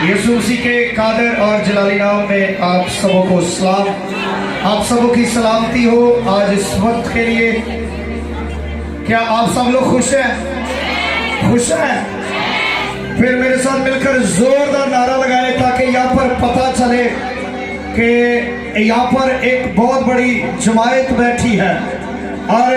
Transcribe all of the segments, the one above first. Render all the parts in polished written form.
यीशु मसीह के कादर और जलाली नाम में आप सबों को सलाम। आप सबों की सलामती हो आज इस वक्त के लिए। क्या आप सब लोग खुश हैं? खुश हैं? फिर मेरे साथ मिलकर जोरदार नारा लगाएं ताकि यहाँ पर पता चले कि यहाँ पर एक बहुत बड़ी जमायत बैठी है और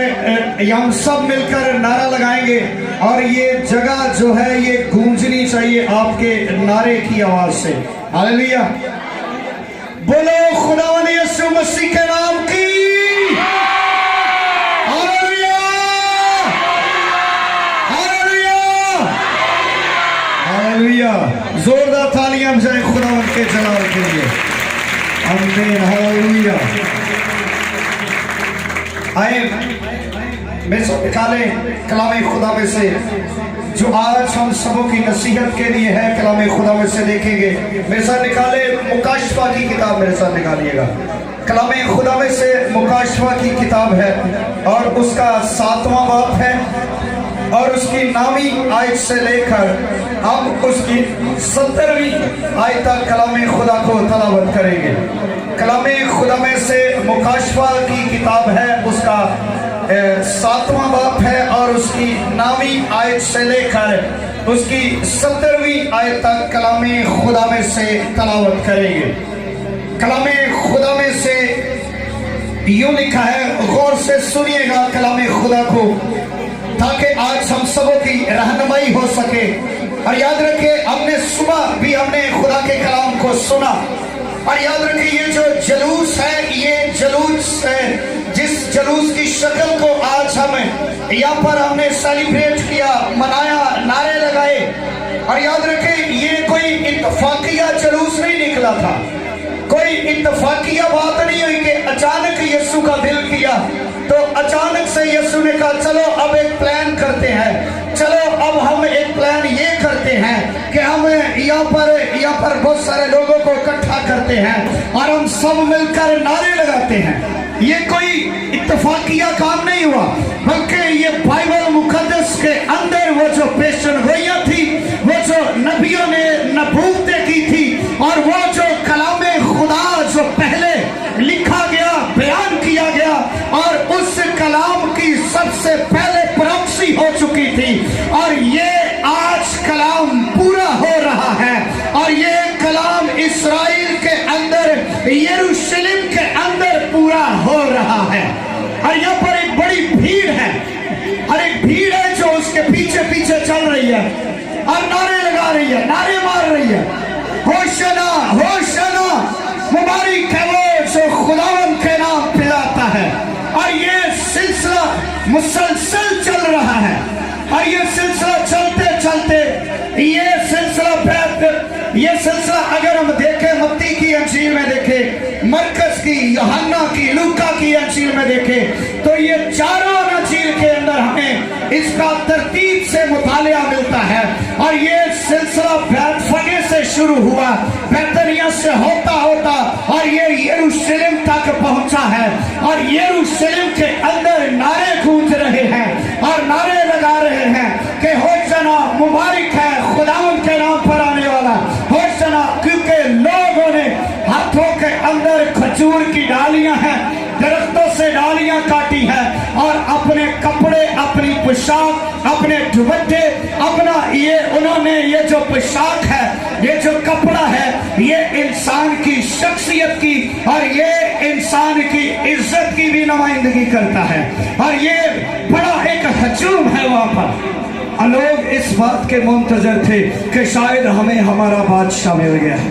हम सब मिलकर नारा लगाएंगे और ये जगह जो है ये गूंजनी चाहिए आपके नारे की आवाज से। हालेलुया, बोलो खुदावंद यीशु मसीह के नाम की। Hallelujah, hallelujah, hallelujah. जोरदार तालियां बजाएं खुदावंद के जलाल के लिए। आमीन, हालेलुया। आए मेरे साथ निकाले कलाम खुदा में से जो आज हम सबों की नसीहत के लिए है। कलाम खुदा में से देखेंगे। मेरे साथ निकाले मुकाशफा की किताब, मेरे साथ निकालिएगा। कलाम खुदा में से मुकाशफा की किताब है और उसका 7वां बाब है और उसकी 9वीं आयत से लेकर हम उसकी 17वीं आयत तक कलाम खुदा को तलावत करेंगे। कलाम खुदा में से मुकाशफा की किताब है, उसका 7वां बाब है और उसकी 9वीं आयत से लेकर उसकी 17वीं आयत तक कलाम खुदा में से तलावत करेंगे। कलाम खुदा में से यूं लिखा है, गौर से सुनिएगा कलाम खुदा को ताकि आज हम सबों की रहनुमाई हो सके। और याद रखिए, हमने सुबह भी हमने खुदा के कलाम को सुना और याद रखिए ये जो जलूस है, ये जलूस है जिस जलूस की शक्ल को आज हम यहाँ पर हमने सेलिब्रेट किया, मनाया, नारे लगाए। और याद रखिए ये कोई इत्तफाकिया जलूस नहीं निकला था, कोई इत्तफाकिया बात नहीं हुई कि अचानक यीशु का दिल किया तो अचानक से यीशु ने कहा चलो अब एक प्लान करते हैं, चलो अब हम एक प्लान ये करते हैं कि हम यहाँ पर बहुत सारे लोगों को इकट्ठा करते हैं और हम सब मिलकर नारे लगाते हैं। ये कोई इत्तफाकिया काम नहीं हुआ, बल्कि ये बाइबल मुकद्दस के अंदर वो जो पेशन गोइयां थी, वो जो नबियों ने नबूवतें की थी और वो जो कलाम खुदा जो पहले लिखा गया, बयान किया गया और उस कलाम की सबसे पहले प्रॉक्सी हो चुकी थी और ये आज कलाम पूरा हो रहा है। और ये कलाम इस्राएल के अंदर, यरूशलेम के अंदर पूरा हो रहा है। और यहाँ पर एक बड़ी भीड़ है और एक भीड़ है जो उसके पीछे पीछे चल रही है और नारे लगा रही है, नारे मार रही है, होशना होशना, मुबारक है वो जो खुदावंद के नाम पिलाता है। और ये सिलसिला मुसलसल चल रहा है और ये सिलसिला चलते चलते ये सिलसिला अगर हम देखें, मत्ती की अंजील में देखें, मरकस की, यूहन्ना की, लूका की अंजील में देखें, तो ये चारों अंजील के अंदर हमें इसका तरतीब से मुतालिया मिलता है। और ये सिलसिला बैतफगे से शुरू हुआ, बैतनिया से होता होता और ये यरूशलेम तक पहुंचा है और यरूशलेम के अंदर नारे गूंज रहे हैं और नारे लगा रहे हैं कि होशना, मुबारक है खुदावंद के नाम पर आने वाला, होशना, क्योंकि लोगों ने हाथों के अंदर खजूर की डालियां हैं, दरख्तों से डालियां काटी है और अपने कपड़े, अपनी पोशाक, अपने दुपट्टे, अपना ये उन्होंने ये जो पोशाक है, ये जो कपड़ा है, ये इंसान की शख्सियत की और ये इंसान की इज्जत की भी नुमाइंदगी करता है। और ये बड़ा एक हजूम है वहां पर। लोग इस बात के मुंतजर थे कि शायद हमें हमारा बादशाह मिल गया है,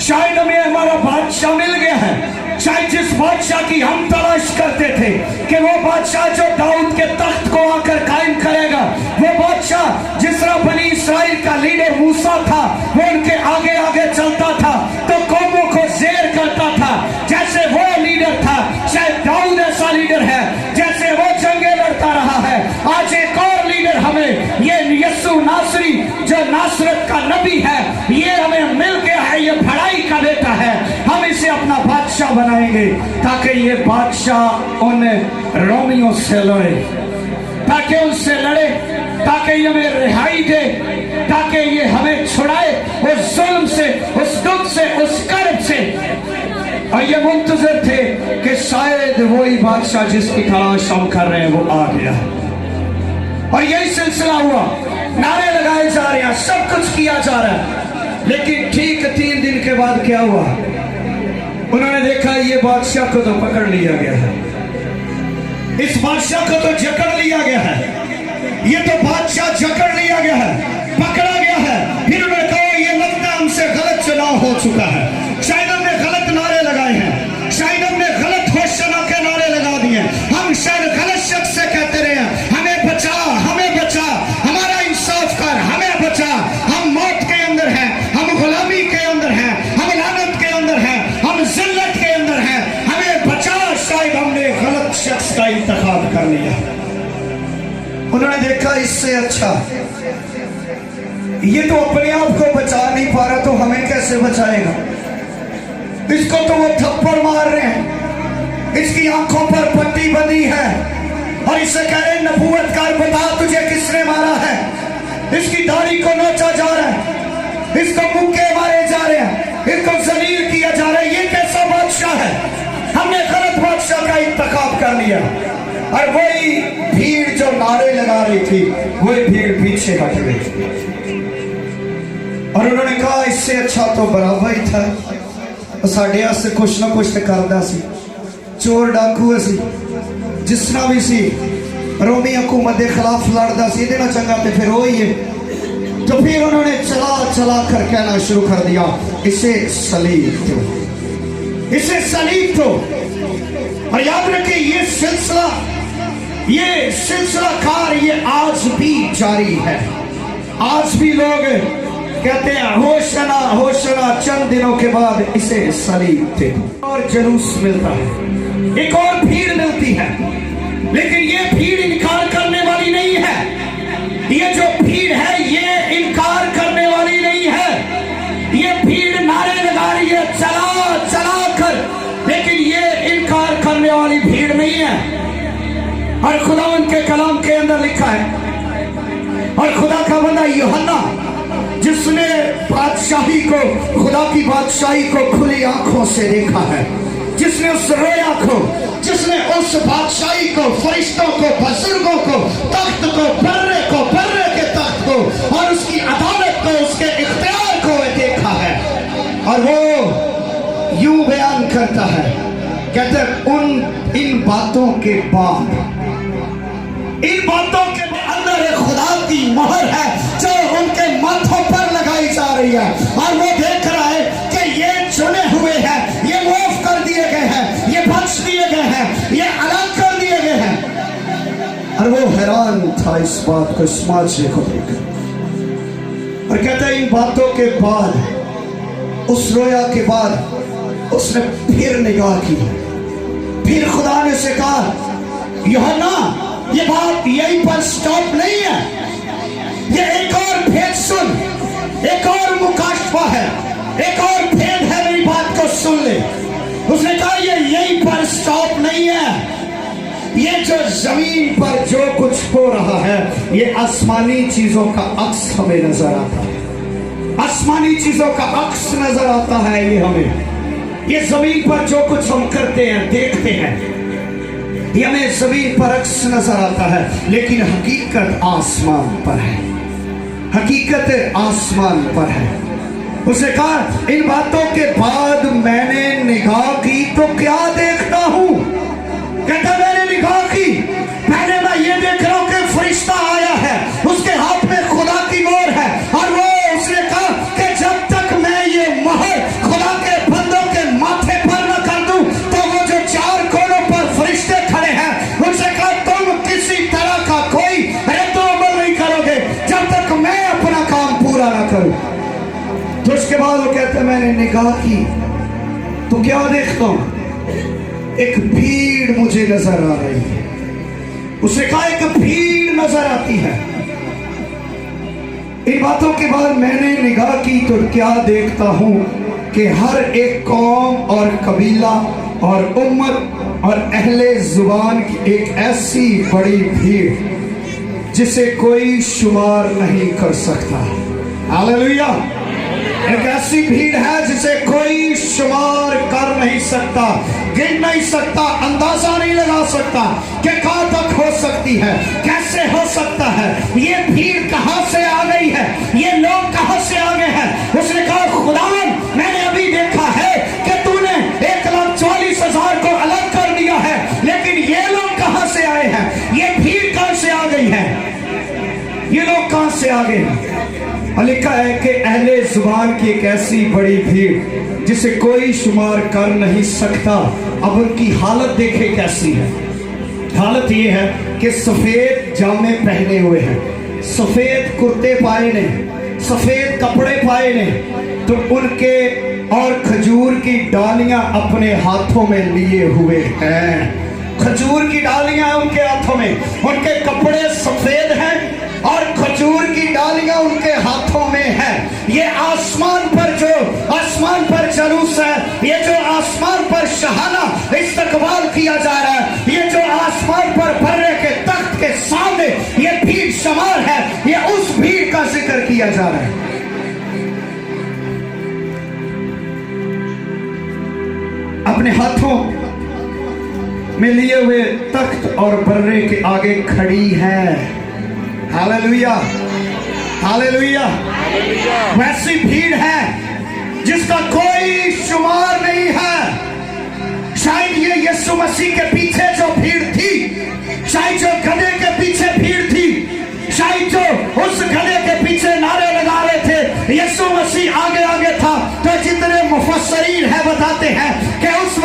शायद हमें हमारा बादशाह मिल गया है, शायद जिस बादशाह की हम तलाश करते थे कि वो बादशाह जो दाऊद के तख्त को आकर कायम करेगा, वो बादशाह जिस तरह बनी इस्राएल का लीडर मूसा था, वो उनके आगे आगे चलता था तो कौमों को ज़ेर करता था, जैसे वो लीडर था, शायद दाऊद ऐसा लीडर है, जैसे वो जंगे लड़ता रहा है। आज एक और लीडर हमें, ये यीशु नासरी जो नासरत का नबी है, ये हमें मिल गया है, ये भलाई का बेटा है। हम इसे अपना बादशाह बनाएंगे ताकि ये बादशाह उन रोमियों से लड़े, ताकि उनसे लड़े, ताकि ये हमें रिहाई दे, ताकि ये हमें छुड़ाए उस जुल्म और ये मुंतजर थे कि शायद वही बादशाह जिसकी तलाश हम कर रहे हैं वो आ गया। और यही सिलसिला हुआ, नारे लगाए जा रहे हैं, सब कुछ किया जा रहा है, लेकिन ठीक 3 दिन के बाद क्या हुआ? उन्होंने देखा ये बादशाह को तो पकड़ लिया गया है, इस बादशाह को तो जकड़ लिया गया है, ये तो बादशाह जकड़ लिया गया है, पकड़ा गया है। फिर उन्होंने कहा ये लगता हमसे गलत चुनाव हो चुका है, शायद हमने गलत नारे लगाए हैं, शायद हमने गलत घोषणा के नारे लगा दिए, हम शायद गलत शख्स से कहते रहे हैं हमें बचा, हमें बचा, हमारा इंसाफ कर, हमें बचा, हम मौत के अंदर हैं, हम गुलामी के अंदर हैं, हम लानत के अंदर हैं, हम जिल्लत के अंदर हैं, हमें बचा, शायद हमने गलत शख्स का इंतखाब कर लिया। उन्होंने देखा इससे अच्छा ये तो अपने आप को बचा नहीं पा रहा, तो हमें कैसे बचाएगा? इसको तो वो थप्पड़ मार रहे हैं, इसकी आंखों पर पट्टी बंधी है और इससे कह रहे नबूवत कर, बता तुझे किसने मारा है? इसकी दाढ़ी को नोचा जा रहा है, इसको मुक्के मारे जा रहे हैं, इसको जलील किया जा रहा है। ये कैसा बादशाह है? हमने गलत बादशाह का इंतखाब कर लिया। और वही भीड़ जो नारे लगा रही थी, वही भीड़ पीछे हट गई और उन्होंने कहा इससे अच्छा तो बराबर ही था, साढ़े वास्ते कुछ ना कुछ तो करदा सी, चोर डाकू सी, जिस तरह भी सी, रोमी हुकूमत के खिलाफ लड़दा सी, इहदे नाल चंगा ते फिर वही है। तो फिर उन्होंने चला चला कर कहना शुरू कर दिया इसे सलीब दो, इसे सलीब दो। और याद रखिए ये सिलसिला कार ये आज भी जारी है। आज भी लोग कहते हैं होशना होशना, चंद दिनों के बाद इसे सलीब दे दो। और जुलूस मिलता है, एक और भीड़ मिलती है, लेकिन ये भीड़ इनकार करने वाली नहीं है। ये जो भीड़ है ये इनकार करने वाली नहीं है। ये भीड़ नारे लगा रही है चला चला कर, लेकिन ये इनकार करने वाली भीड़ नहीं है। और खुदावंद के कलाम के अंदर लिखा है, और खुदा का बंदा यूहन्ना जिसने बादशाही को, खुदा की बादशाही को खुली आंखों से देखा है, जिसने उस रोया को, जिसने उस बादशाही को, फरिश्तों को, बुजुर्गों को, तख्त को, बर्रे के तख्त को और उसकी अदालत को, उसके इख्तियार को देखा है। और वो यूं बयान करता है, कहते इन बातों के बाद, इन बातों के अंदर एक खुदा की मोहर है जो उनके माथों पर लगाई जा रही है। और वो देख रहा है कि ये चुने हुए हैं, ये माफ कर दिए गए हैं, ये बख्श दिए गए हैं, ये अलग कर दिए गए हैं। और वो हैरान था इस बात को, इस माजरे को देखकर, और कहता है इन बातों के बाद, उस रोया के बाद उसने फिर निगाह की, फिर खुदा ने उसे कहा यूहन्ना ये बात यहीं पर स्टॉप नहीं है, ये एक और भेद सुन, एक और मुकाशफा है, एक और भेद है, मेरी बात को सुन ले। उसने कहा ये यहीं पर स्टॉप नहीं है, ये जो जमीन पर जो कुछ हो रहा है ये आसमानी चीजों का अक्स हमें नजर आता है, आसमानी चीजों का अक्स नजर आता है ये हमें। ये जमीन पर जो कुछ हम करते हैं, देखते हैं, ये हमें जमीन पर अक्स नजर आता है, लेकिन हकीकत आसमान पर है, हकीकत आसमान पर है। उसे कहा इन बातों के बाद मैंने निगाह की तो क्या देखता हूं? कहता मैंने निगाह की, पहले मैं ये देख रहा हूं कि फरिश्ता आया है, उसके हाथ में खुदा की मोहर है, और वो उसने कहा कि जब तक मैं ये मोहर खुदा के बंदों के माथे पर न कर दूं, तो वो जो 4 कोनों पर फरिश्ते खड़े हैं उनसे कहा तुम किसी तरह का कोई रद्द-ओ-अमल नहीं करोगे जब तक मैं अपना काम पूरा न करूं। तो उसके बाद वो कहते मैंने निगाह की तो क्या देखता हूं? एक भीड़ मुझे नजर आ रही है। उसने कहा एक भीड़ नजर आती है। इन बातों के बाद मैंने निगाह की तो क्या देखता हूं कि हर एक कौम और कबीला और उम्मत और अहले जुबान की एक ऐसी बड़ी भीड़ जिसे कोई शुमार नहीं कर सकता। हालेलुया। एक ऐसी वैसी भीड़ है जिसे कोई शुमार कर नहीं सकता, गिन नहीं सकता, अंदाजा नहीं लगा सकता कि कहां तक हो सकती है, कैसे हो सकता है, ये भीड़ कहां से आ गई है, ये लोग कहां से आ गए हैं। उसने कहा खुदावन मैंने अभी देखा है कि तूने 1,40,000 को अलग कर दिया है, लेकिन ये लोग कहां से आए हैं, ये भीड़ कहां से आ गई है, ये लोग कहां से आ गए हैं। और लिखा है कि अहले जुबान की एक ऐसी बड़ी भीड़ जिसे कोई शुमार कर नहीं सकता। अब उनकी हालत देखे कैसी है। हालत ये है कि सफेद जामे पहने हुए हैं, सफेद कुर्ते पाए ने, सफेद कपड़े पाए ने, तो उनके और खजूर की डालियां अपने हाथों में लिए हुए हैं। खजूर की डालियां उनके हाथों में, उनके कपड़े सफेद हैं और खजूर की डालियां उनके हाथों में है। ये आसमान पर जलूस है, ये जो आसमान पर शहाना इस्तकबाल किया जा रहा है, ये जो आसमान पर बर्रे के तख्त के सामने ये भीड़ शमार है, ये उस भीड़ का जिक्र किया जा रहा है। अपने हाथों में लिए हुए तख्त और बर्रे के आगे खड़ी है। Hallelujah, hallelujah. वैसी भीड़ है जिसका कोई शुमार नहीं है। शायद ये यीशु मसीह के पीछे जो भीड़ थी, शायद जो गधे के पीछे भीड़ थी, शायद जो उस गधे के पीछे नारे लगा रहे थे, यीशु मसीह आगे आगे था। तो जितने मुफस्सरीन है बताते हैं कि उस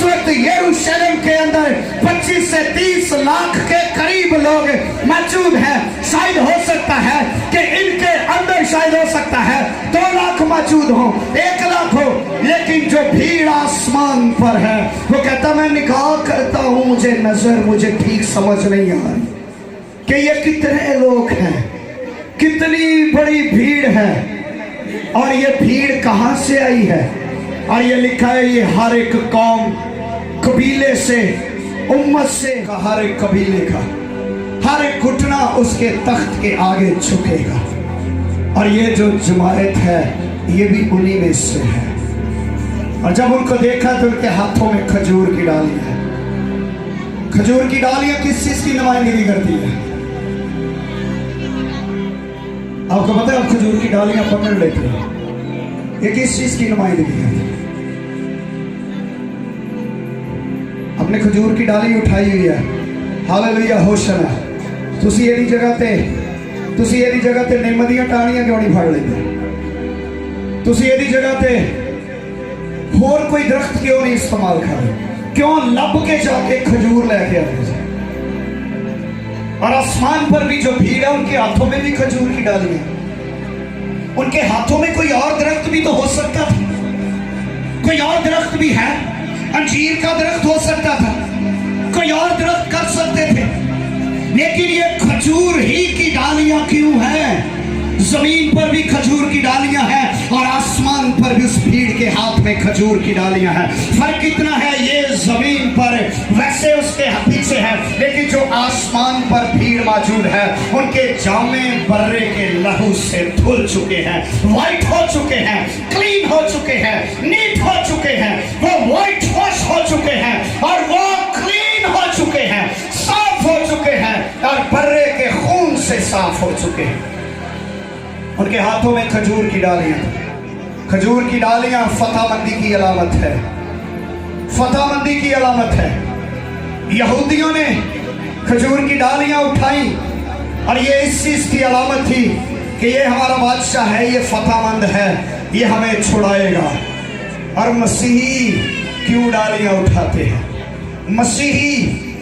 वक्त यरूशलेम के अंदर 25 से 30 लाख के करीब लोग मौजूद हैं। शायद हो सकता है कि इनके अंदर शायद हो सकता है 2 लाख मौजूद हो, 1 लाख हो, लेकिन जो भीड़ आसमान पर है वो कहता मैं निकाह करता हूं, मुझे ठीक समझ नहीं आ रही कि ये कितने लोग हैं, कितनी बड़ी भीड़ है और ये भीड़ कहां से आई है। और ये लिखा है ये हर एक कौम, कबीले से, उम्मत से, हर एक कबीले का हर एक घुटना उसके तख्त के आगे झुकेगा। और ये जो जमायत है ये भी उन्हीं में से है। और जब उनको देखा तो उनके हाथों में खजूर की डालियां है। खजूर की डालियां किस चीज की नुमाइंदगी करती है? आपको पता है, आप खजूर की डालियां पकड़ लेते हैं, ये किस चीज की नुमाइंदगी है? अपने खजूर की डाली उठाई हुई है। Hallelujah, Hoshana. तुसी एदी जगह ते निम्म दियां टाहनियां क्यों नहीं फड़ लेते? तुसी एदी जगह ते होर कोई दरख्त क्यों नहीं इस्तेमाल कर? क्यों लब के जाके खजूर लेके आते? और आसमान पर भी जो भीड़ है उनके हाथों में भी खजूर की डाली है। उनके हाथों में कोई और दरख्त भी तो हो सकता था, कोई और दरख्त भी है, अंजीर का दरख्त हो सकता था, कोई और दरख्त कर सकते थे, लेकिन ये खजूर ही की डालियां क्यों हैं? जमीन पर भी खजूर की डालियां हैं और आसमान पर भी उस भीड़ के हाथ में खजूर की डालियां हैं। फर्क इतना है, ये जमीन पर वैसे उसके पीछे है, लेकिन जो आसमान पर भीड़ मौजूद है उनके जामे बर्रे के लहू से धुल चुके हैं, व्हाइट हो चुके हैं, क्लीन हो चुके हैं, नीट हो चुके हैं, वो व्हाइट वॉश हो चुके हैं और वो क्लीन हो चुके हैं, साफ हो चुके हैं और बर्रे के खून से साफ हो चुके हैं। उनके हाथों में खजूर की डालियां, खजूर की डालियां फतहमंदी की अलामत है, फतहमंदी की अलामत है। यहूदियों ने खजूर की डालियां उठाई और ये इस चीज की अलामत थी कि ये हमारा बादशाह है, ये फतहमंद है, ये हमें छुड़ाएगा। और मसीही क्यों डालियां उठाते हैं? मसीही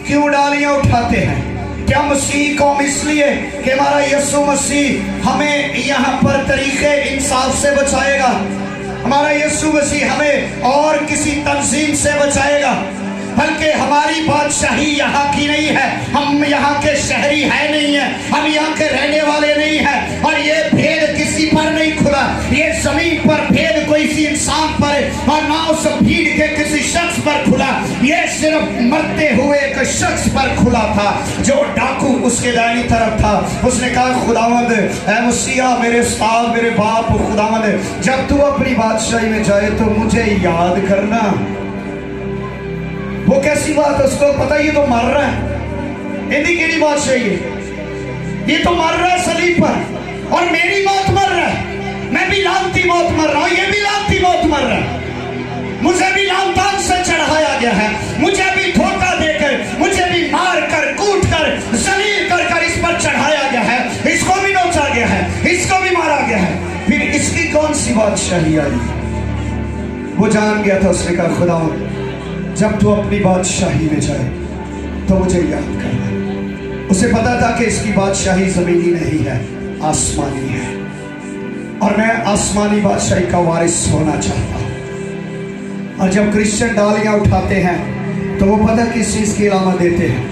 क्यों डालियां उठाते हैं? क्या मसीह कौम इसलिए कि हमारा यीशु मसीह हमें यहाँ पर तरीके इंसाफ से बचाएगा, हमारा यीशु मसीह हमें और किसी तंजीम से बचाएगा? बल्कि हमारी बादशाही यहाँ की नहीं है, हम यहाँ के शहरी है नहीं है, हम यहाँ के रहने वाले नहीं हैं। और ये भेद किसी पर नहीं खुला, ये जमीन पर भेद कोई सी इंसान पर और ना उस भीड़ के किसी शख्स पर खुला, ये सिर्फ मरते हुए एक शख्स पर खुला था जो डाकू उस उसके दाहिनी तरफ था। उसने कहा खुदावंद ऐ मसीहा मेरे उस्ताद मेरे बाप खुदावंद जब तू अपनी बादशाही में जाए तो मुझे याद करना। वो कैसी बात है, उसको पता ये तो मर रहा है, इनकी केड़ी बादशाही है, ये तो मर रहा है सलीब पर और मेरी मौत मर रहा है, मैं भी लानती मौत मर रहा हूं, ये भी लानती मौत मर रहा है, मुझे भी लानतान से चढ़ाया गया है, मुझे भी धोखा देकर, मुझे भी मार कर कूट कर जलील कर कर इस पर चढ़ाया गया है, इसको भी नोचा गया है, इसको भी मारा गया है, फिर इसकी कौन सी बादशाही आई। वो जान गया था, उसने कहा खुदा जब तू अपनी बादशाही में जाए तो मुझे याद करना। उसे पता था कि इसकी बादशाही जमीनी नहीं है, आसमानी है और मैं आसमानी बादशाही का वारिस होना चाहता हूं। और जब क्रिश्चियन डालियां उठाते हैं तो वो पता किस चीज की अलामत देते हैं,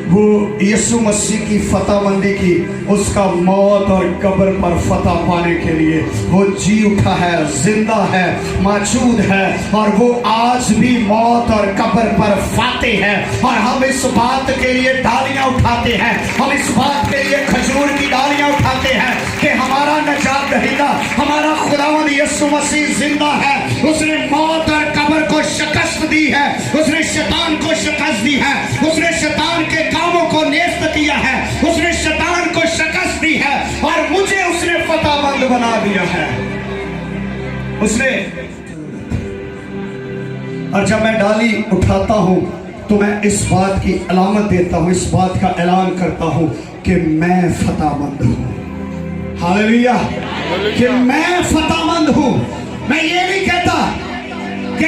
वो यीशु मसीह की फतहमंदी की, उसका मौत और कब्र पर फतह पाने के लिए वो जी उठा है, जिंदा है, मौजूद है और वो आज भी मौत और कब्र पर फातेह है। और हम इस बात के लिए डालियां उठाते हैं, हम इस बात के लिए खजूर की डालियां उठाते हैं कि हमारा नजात दहीदा, हमारा खुदावंद यीशु मसीह जिंदा है, उसने मौत और कब्र को शिकस्त दी है, उसने शैतान को शिकस्त दी है, उसने शैतान के कामों को नेस्त किया है, उसने शैतान को शिकस्त दी है और मुझे उसने फतहमंद बना दिया है उसने। और जब मैं डाली उठाता हूं तो मैं इस बात की अलामत देता हूं, इस बात का ऐलान करता हूं कि मैं फतहमंद हूं। हालेलुया, कि मैं फतहमंद हूं। मैं ये नहीं कहता कि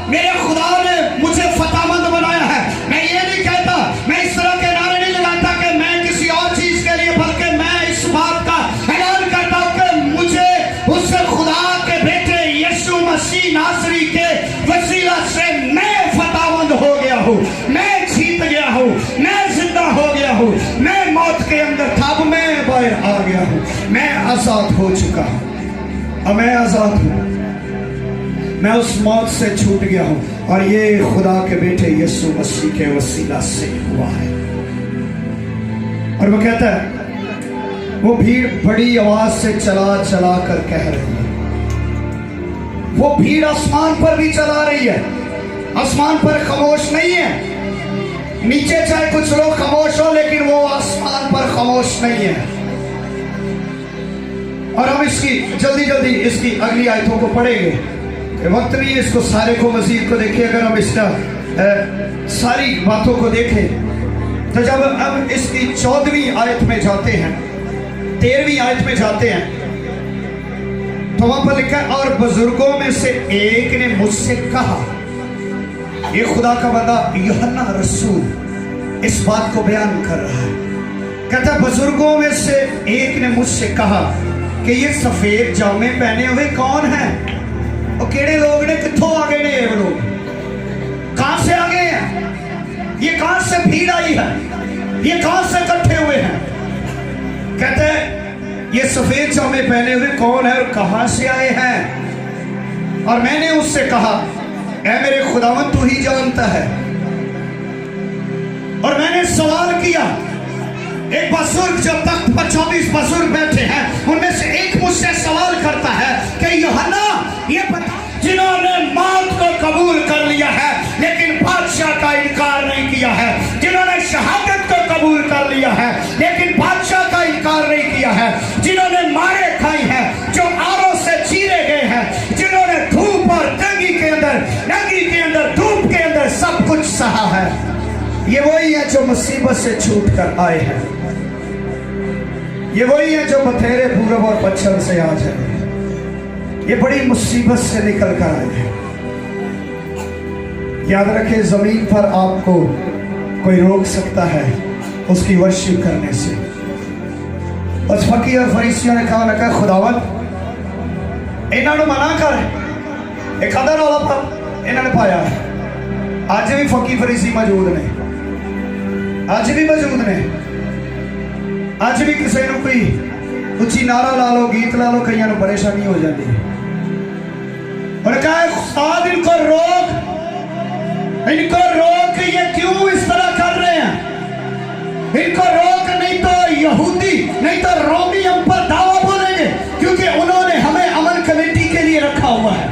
मेरे खुदा ने मुझे फतहमंद बनाया है, मैं ये नहीं कहता, मैं इस तरह के नारे नहीं लगाता कि मैं किसी और चीज के लिए, बल्कि मैं इस बात का ऐलान करता हूं कि मुझे उस खुदा के बेटे यीशु मसीह नासरी के वसीला से मैं फतहमंद हो गया हूं, मैं जीत गया हूं, मैं जिंदा हो गया हूं, मैं मौत के अंदर था, अब मैं बाहर आ गया हूं, मैं आजाद हो चुका हूं, अब मैं आजाद हूं, मैं उस मौत से छूट गया हूं और ये खुदा के बेटे यीशु मसीह के वसीला से हुआ है। और वो कहता है, वो भीड़ बड़ी आवाज से चला चला कर कह रही है, वो भीड़ आसमान पर भी चला रही है, आसमान पर खामोश नहीं है, नीचे चाहे कुछ लोग खामोश हो लेकिन वो आसमान पर खामोश नहीं है। और हम इसकी जल्दी जल्दी इसकी अगली आयतों को पढ़ेंगे, वक्त नहीं है इसको सारे को मजीद को देखें। अगर हम इसका सारी बातों को देखें तो जब हम इसकी 14वीं आयत में जाते हैं, 13वीं आयत में जाते हैं तो वहां पर लिखा है, और बुजुर्गों में से एक ने मुझसे कहा, ये खुदा का बंदा यूहन्ना रसूल इस बात को बयान कर रहा है, कहता है बुजुर्गों में से एक ने मुझसे कहा कि ये सफेद जामे पहने हुए कौन है, और केड़े लोग ने, कित्थों आ गए ने ये लोग, कहां से आ गए हैं, ये कहां से भीड़ आई है, ये कहां से इकट्ठे हुए हैं। कहते हैं ये सफेद जामे पहने हुए कौन है और कहां से आए हैं। और मैंने उससे कहा, ऐ मेरे खुदावंद तू ही जानता है। और मैंने सवाल किया, एक बुजुर्ग जो तख्त पर 24 बुजुर्ग बैठे हैं उनमें से एक मुझसे सवाल करता है कि यूहन्ना ये बता, जिन्होंने मौत को कबूल कर लिया है लेकिन बादशाह का इनकार नहीं किया है, जिन्होंने शहादत को कबूल कर लिया है लेकिन बादशाह का इनकार नहीं किया है, जिन्होंने मारे खाई हैं, जो आरों से चीरे गए हैं, जिन्होंने धूप और नंगी के अंदर धूप के अंदर सब कुछ सहा है, ये वही है जो मुसीबत से छूट कर आए हैं, ये वही है जो बथेरे पूरब और पश्चिम से आज है, ये बड़ी मुसीबत से निकल कर आए हैं। याद रखें, जमीन पर आपको कोई रोक सकता है उसकी वर्शिप करने से। उस फकीर और फरीसियों ने कहा खुदावंद इन्होंने मना कर, एक अदर वाला पर इन्होंने पाया है। आज भी फकीर फरीसी मौजूद ने, आज भी मौजूद ने, आज भी किसी को कोई उच्ची नारा ला लो, गीत ला लो, कई परेशानी हो जाती है। और कहा उस्ताद इनको रोक, ये क्यों इस तरह कर रहे हैं, इनको रोक, नहीं तो यहूदी नहीं तो रोमी हम पर दावा बोलेंगे, क्योंकि उन्होंने हमें अमन कमेटी के लिए रखा हुआ है,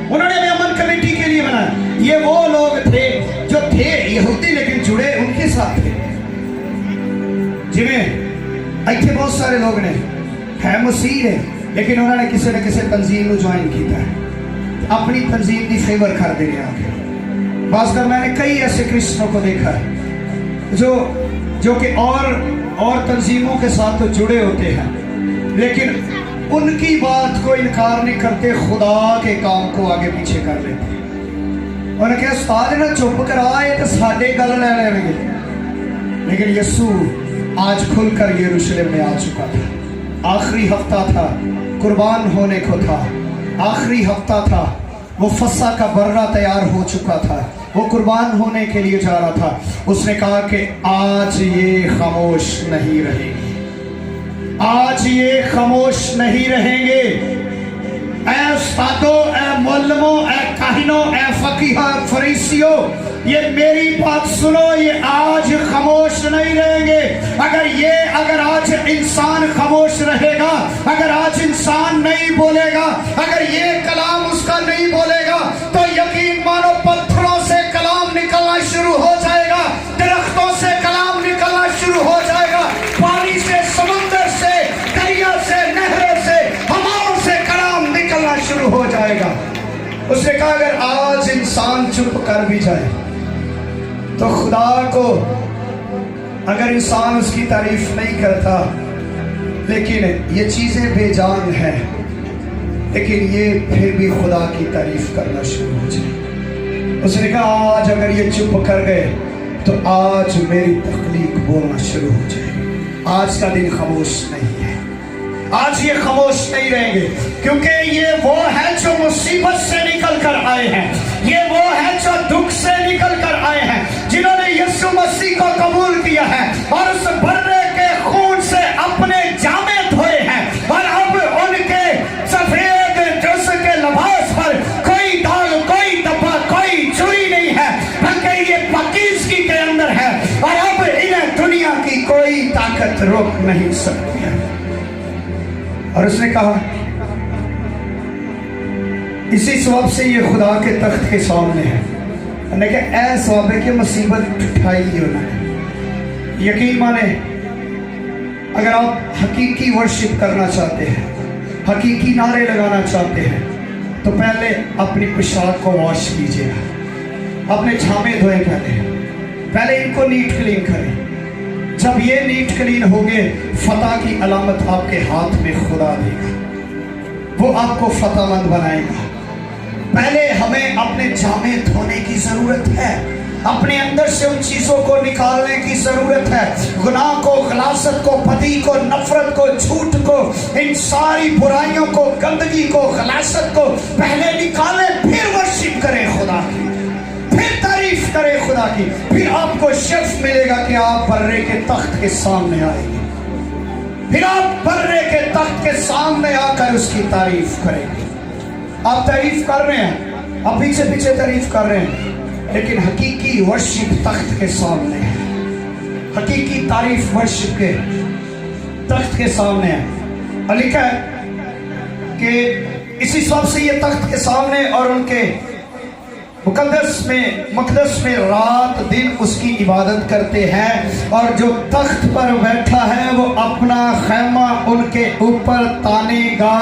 उन्होंने हमें अमन कमेटी के लिए बनाया। ये वो लोग थे जो थे यहूदी लेकिन जुड़े उनके साथ थे। जिन्हें इतने बहुत सारे लोग ने है मसीह है लेकिन उन्होंने किसी न किसी तंजीम को ज्वाइन किया है, अपनी तंजीम की फेवर कर दे रहे आगे। खासकर मैंने कई ऐसे क्रिश्चियनों को देखा है जो कि और तंजीमों के साथ तो जुड़े होते हैं लेकिन उनकी बात को इनकार नहीं करते, खुदा के काम को आगे पीछे कर लेते। उन्होंने कहा उस्ताद ने चुप कराए तो साढ़े गल ले लेंगे, लेकिन यीशु आज खुलकर यरूशलेम में आ चुका था। आखिरी हफ्ता था, कुर्बान होने को था, आखिरी हफ्ता था, वो फसा का बर्रा तैयार हो चुका था, वो कुर्बान होने के लिए जा रहा था। उसने कहा कि आज ये खामोश नहीं रहेंगे, आज ये खामोश नहीं रहेंगे। ऐ उस्तादों, ऐ मुअल्लिमों, ऐ काहिनों, ऐ फकीहा, फरीसियों, ये मेरी बात सुनो, ये आज खामोश नहीं रहेंगे। अगर आज इंसान खामोश रहेगा, अगर आज इंसान नहीं बोलेगा, अगर ये कलाम उसका नहीं बोलेगा तो यकीन मानो पत्थरों से कलाम निकलना शुरू हो जाएगा, दरख्तों से कलाम निकलना शुरू हो जाएगा, पानी से, समुद्र से, दरिया से, नहरों से, हवाओं से कलाम निकलना शुरू हो जाएगा। उसने कहा अगर आज इंसान चुप कर भी जाए तो खुदा को, अगर इंसान उसकी तारीफ नहीं करता लेकिन ये चीजें बेजान हैं, लेकिन ये फिर भी खुदा की तारीफ करना शुरू हो जाए। उसने कहा आज अगर ये चुप कर गए तो आज मेरी तख्लीक बोलना शुरू हो जाए। आज का दिन खामोश नहीं है, आज ये खामोश नहीं रहेंगे, क्योंकि ये वो है जो मुसीबत से निकल कर आए हैं, ये वो है जो दुख से निकल कर आए हैं, जिन्होंने यीशु मसीह को कबूल किया है और उस बर्रे के खून से अपने जामे धोए हैं और अब उनके सफेद ड्रेस के लिबास पर कोई दाग, कोई धब्बा, कोई चुरी नहीं है, बल्कि ये पाकीज़गी के अंदर है और अब इन्हें दुनिया की कोई ताकत रोक नहीं सकती है। और उसने कहा इसी सबब से ये खुदा के तख्त के सामने है। मैंने कहा ऐ सबब है कि मुसीबत उठाई उन्होंने। यकीन माने अगर आप हकीकी वर्शिप करना चाहते हैं, हकीकी नारे लगाना चाहते हैं तो पहले अपनी पोशाक को वॉश कीजिएगा, अपने छामे धोए, पहले इनको नीट क्लीन करें। जब ये नीट क्लीन होंगे फतह की अलामत आपके हाथ में खुदा देगा, वो आपको फतहमंद बनाएगा। पहले हमें अपने जामे धोने की जरूरत है, अपने अंदर से उन चीजों को निकालने की जरूरत है, गुनाह को, खलासत को, बदी को, नफरत को, झूठ को, इन सारी बुराइयों को, गंदगी को, खलासत को पहले निकालें, फिर वर्शिप करें खुदा की, फिर तारीफ करें खुदा की, फिर आपको शर्फ मिलेगा कि आप बर्रे के तख्त के सामने आएंगे, फिर आप बर्रे के तख्त के सामने आकर उसकी तारीफ करेंगे। आप तारीफ कर रहे हैं, आप पीछे पीछे तारीफ कर रहे हैं, लेकिन हकीकी वर्शिप तख्त के सामने है, हकीकी तारीफ वर्शिप के तख्त के सामने है। और लिखा है कि इसी सबब से ये तख्त के सामने और उनके मकदस में रात दिन उसकी इबादत करते हैं, और जो तख्त पर बैठा है वो अपना खैमा उनके ऊपर तानेगा,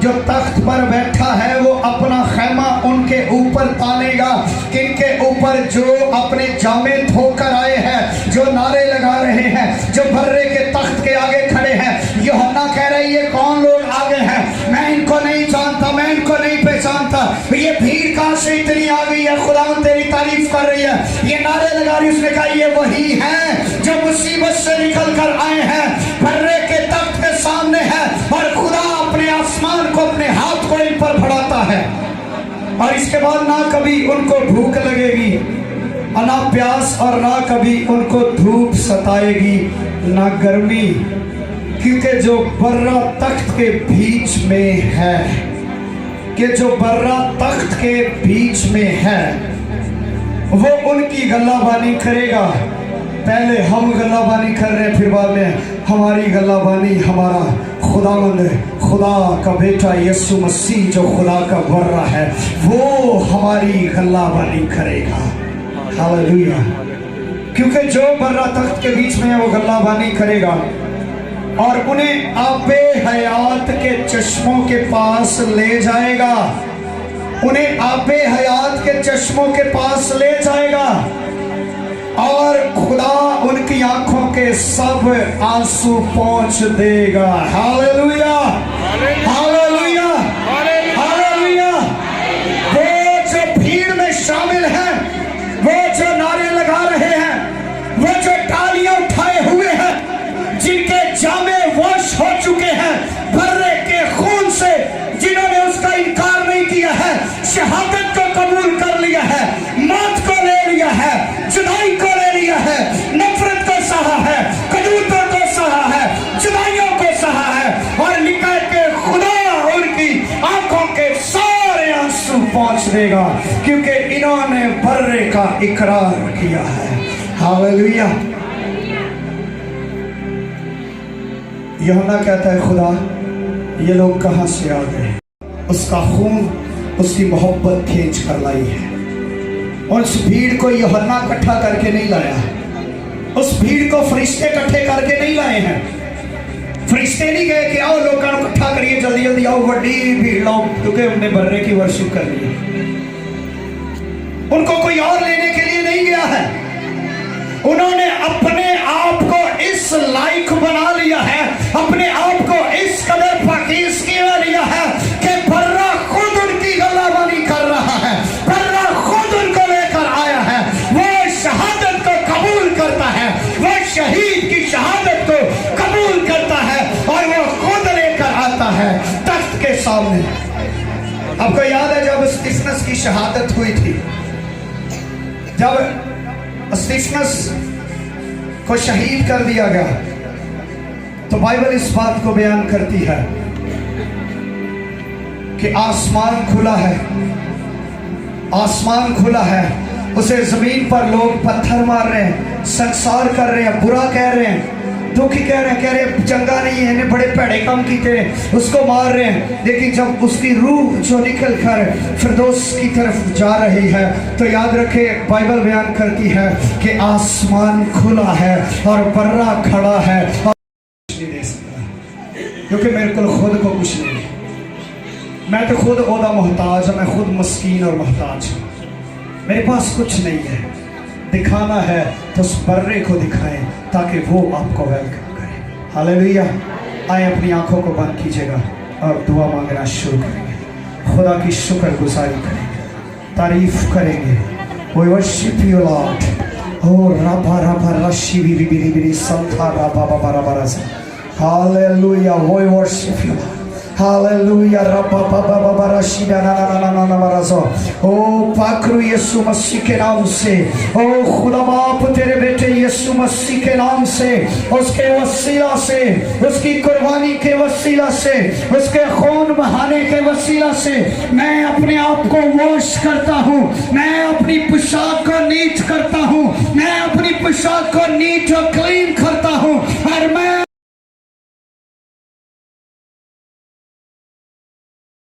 जो तख्त पर बैठा है वो अपना खैमा उनके ऊपर तानेगा, किनके ऊपर जो अपने जामे धोकर आए हैं, जो नारे लगा रहे हैं, जो बर्रे के तख्त के आगे खड़े हैं। यूहन्ना कह रहे ये कौन लोग आगे हैं, मैं इनको नहीं जानता, मैं इनको नहीं पहचानता, ये भीड़ कहां से इतनी आ गई है, खुदा तेरी तारीफ कर रही है, ये नारे लगा रही। उसने कहा ये वही हैं जो मुसीबत से निकल कर आए हैं, बर्रे के तख्त के सामने है, और खुदा अपने आसमान को, अपने हाथ को इन पर बढ़ाता है, और इसके बाद ना कभी उनको भूख लगेगी, ना प्यास, और ना कभी उनको धूप सताएगी, ना गर्मी, क्योंकि जो बर्रा तख्त के बीच में है, कि जो बर्रा तख्त के बीच में है वो उनकी गल्लाबानी करेगा, पहले हम गल्लाबानी कर रहे हैं, फिर बाद में हमारी गल्लाबानी हमारा खुदावंद खुदा का बेटा यीशु मसीह जो खुदा का बर्रा है वो हमारी गल्लाबानी करेगा। हालेलुया। क्योंकि जो बर्रा तख्त के बीच में है वो गल्लाबानी करेगा और उन्हें आबे हयात के चश्मों के पास ले जाएगा, उन्हें आबे हयात के चश्मों के पास ले जाएगा और खुदा उनकी आंखों के सब आंसू पोंछ देगा। Hallelujah, hallelujah, hallelujah. वो जो भीड़ में शामिल हैं, वो जो नारे लगा रहे हैं, वो जो तालियां उठाए हुए हैं, जिनके जामे वश हो चुके हैं बर्रे के खून से, जिन्होंने उसका इनकार नहीं किया है, शहादत को कबूल कर लिया है, मौत को ले लिया है, जुदाई को ले लिया है, नफरत को सहा है, कदूतों को सहा है, जुदाइयों को सहा है और लिखा के खुदा उनकी आंखों के सारे आंसू पोंछ देगा क्योंकि इन्होंने बर्रे का इकरार किया है। हालेलुया। यूहन्ना कहता है खुदा ये लोग कहां से आ गए? उसका खून उसकी मोहब्बत खींच कर लाई है। और उस भीड़ को यूहन्ना इकट्ठा करके नहीं लाया, उस भीड़ को फरिश्ते इकट्ठे करके नहीं लाए हैं। फरिश्ते नहीं गए कि आओ लोगों को इकट्ठा करिए, जल्दी जल्दी आओ, बड़ी भीड़ आओ, क्योंकि उन्होंने बर्रे की वर्शिप कर ली। उनको कोई और लेने के लिए नहीं गया है, उन्होंने अपने आप को इस लायक बना लिया है, अपने आप को इस कदर पाकीज़ किया लिया है कि बर्रा खुद उनकी गल्लाबानी कर रहा है, बर्रा खुद उनको लेकर आया है, वो शहादत को कबूल करता है, वो शहीद की शहादत को कबूल करता है और वो खुद लेकर आता है तख्त के सामने। आपको याद है जब स्तिफनस की शहादत हुई थी, जब स्तिफनस को शहीद कर दिया गया, तो बाइबल इस बात को बयान करती है कि आसमान खुला है, आसमान खुला है, उसे जमीन पर लोग पत्थर मार रहे हैं, संसार कर रहे हैं, बुरा कह रहे हैं, दुखी कह रहे हैं चंगा नहीं है, इन्हें बड़े भैड़े काम कीते, उसको मार रहे हैं। लेकिन जब उसकी रूह जो निकल कर फिरदौस की तरफ जा रही है तो याद रखे बाइबल बयान करती है कि आसमान खुला है और बर्रा खड़ा है और कुछ नहीं दे सकता, क्योंकि मेरे को खुद को कुछ नहीं है, मैं तो खुद ओदा मोहताज हूं, मैं खुद मस्कीन और मोहताज हूं, मेरे पास कुछ नहीं है। दिखाना है तो उस बर्रे को दिखाएं ताकि वो आपको वेलकम करे। हालेलुया। आए अपनी आंखों को बंद कीजिएगा और दुआ मांगना शुरू करेंगे, खुदा की शुक्रगुजारी करेंगे, तारीफ करेंगे। We worship you lord. ओ रबा रबा रशी बिरी बिरी बिरी संथा रबा बाबा रबा रसा। Hallelujah. We worship you Lord. Hallelujah. रब्बा बाबा बाबा रशीदा ना ना ना ना ना मराज़ो। ओ पाकरू यीशु मसीह के नाम से, ओ खुदा बाप तेरे बेटे यीशु मसीह के नाम से, उसके वसीला से, उसकी कुर्बानी के वसीला से, उसके खून बहाने के वसीला से मैं अपने आप को वॉश करता हूँ, मैं अपनी पोशाक को नीट करता हूँ, मैं अपनी पोशाक को नीट और क्लीन करता हूँ और मैं